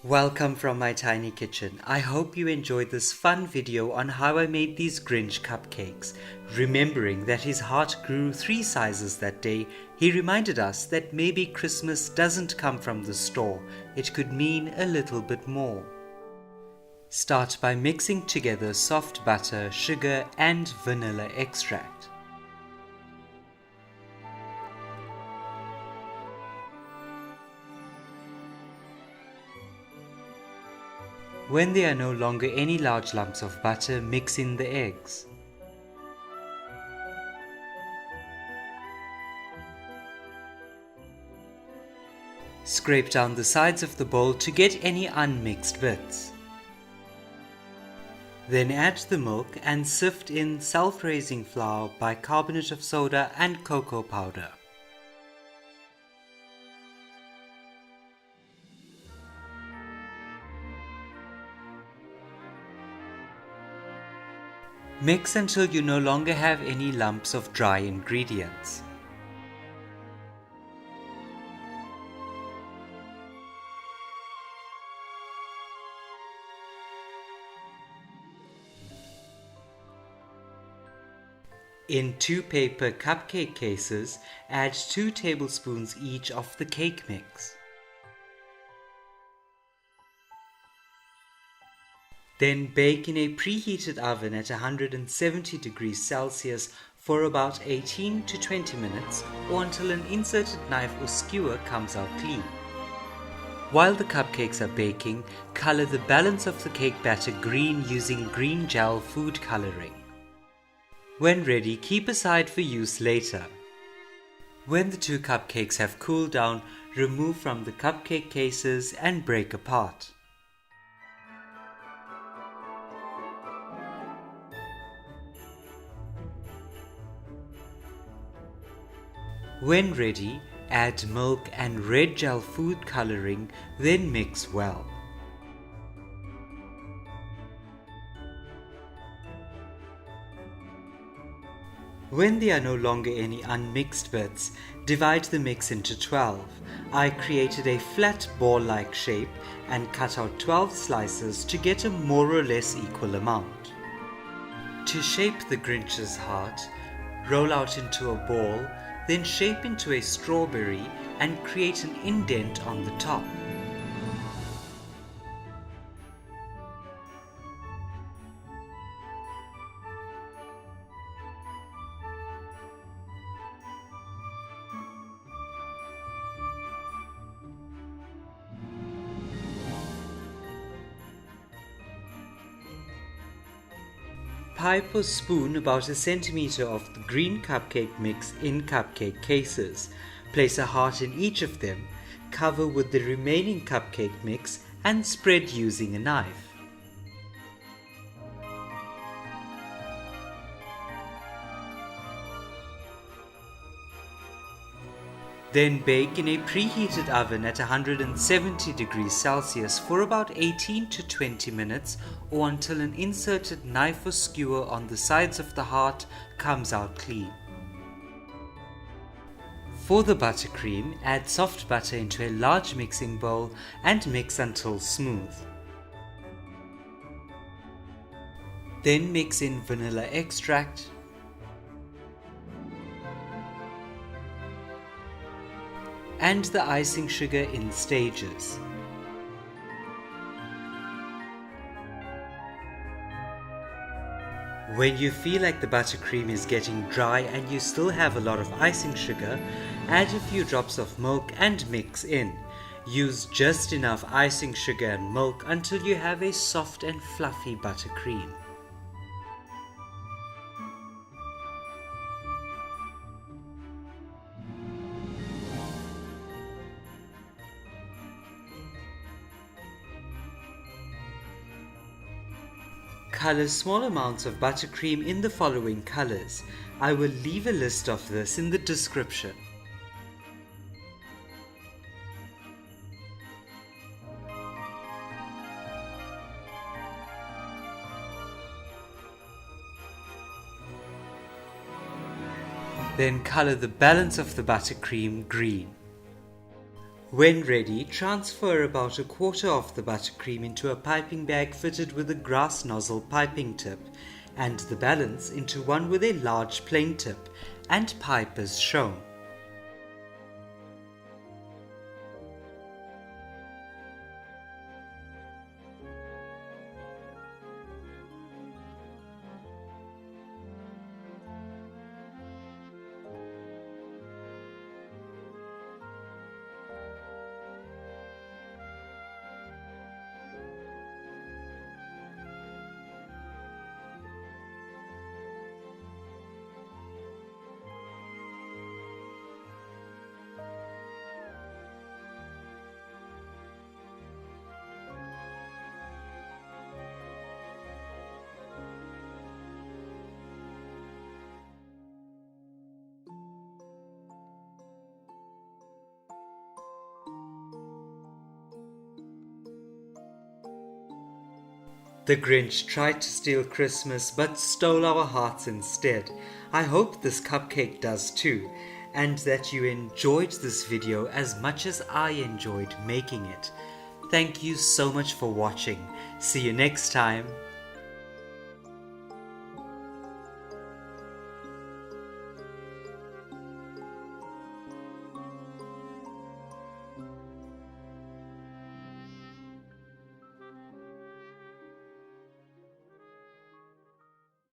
Welcome from my tiny kitchen. I hope you enjoyed this fun video on how I made these Grinch cupcakes. Remembering that his heart grew 3 sizes that day, he reminded us that maybe Christmas doesn't come from the store. It could mean a little bit more. Start by mixing together soft butter, sugar and vanilla extract. When there are no longer any large lumps of butter, mix in the eggs. Scrape down the sides of the bowl to get any unmixed bits. Then add the milk and sift in self-raising flour, bicarbonate of soda and cocoa powder. Mix until you no longer have any lumps of dry ingredients. In 2 paper cupcake cases, add 2 tablespoons each of the cake mix. Then bake in a preheated oven at 170 degrees Celsius for about 18 to 20 minutes or until an inserted knife or skewer comes out clean. While the cupcakes are baking, color the balance of the cake batter green using green gel food coloring. When ready, keep aside for use later. When the 2 cupcakes have cooled down, remove from the cupcake cases and break apart. When ready, add milk and red gel food coloring, then mix well. When there are no longer any unmixed bits, divide the mix into 12. I created a flat ball-like shape and cut out 12 slices to get a more or less equal amount. To shape the Grinch's heart, roll out into a ball, then shape into a strawberry and create an indent on the top. Pipe or spoon about 1 centimeter of the green cupcake mix in cupcake cases. Place a heart in each of them, cover with the remaining cupcake mix and spread using a knife. Then bake in a preheated oven at 170 degrees Celsius for about 18 to 20 minutes or until an inserted knife or skewer on the sides of the heart comes out clean. For the buttercream, add soft butter into a large mixing bowl and mix until smooth. Then mix in vanilla extract, and the icing sugar in stages. When you feel like the buttercream is getting dry and you still have a lot of icing sugar, add a few drops of milk and mix in. Use just enough icing sugar and milk until you have a soft and fluffy buttercream. Color small amounts of buttercream in the following colors. I will leave a list of this in the description. Then color the balance of the buttercream green. When ready, transfer about a quarter of the buttercream into a piping bag fitted with a grass nozzle piping tip, and the balance into one with a large plain tip, and pipe as shown. The Grinch tried to steal Christmas but stole our hearts instead. I hope this cupcake does too, and that you enjoyed this video as much as I enjoyed making it. Thank you so much for watching. See you next time.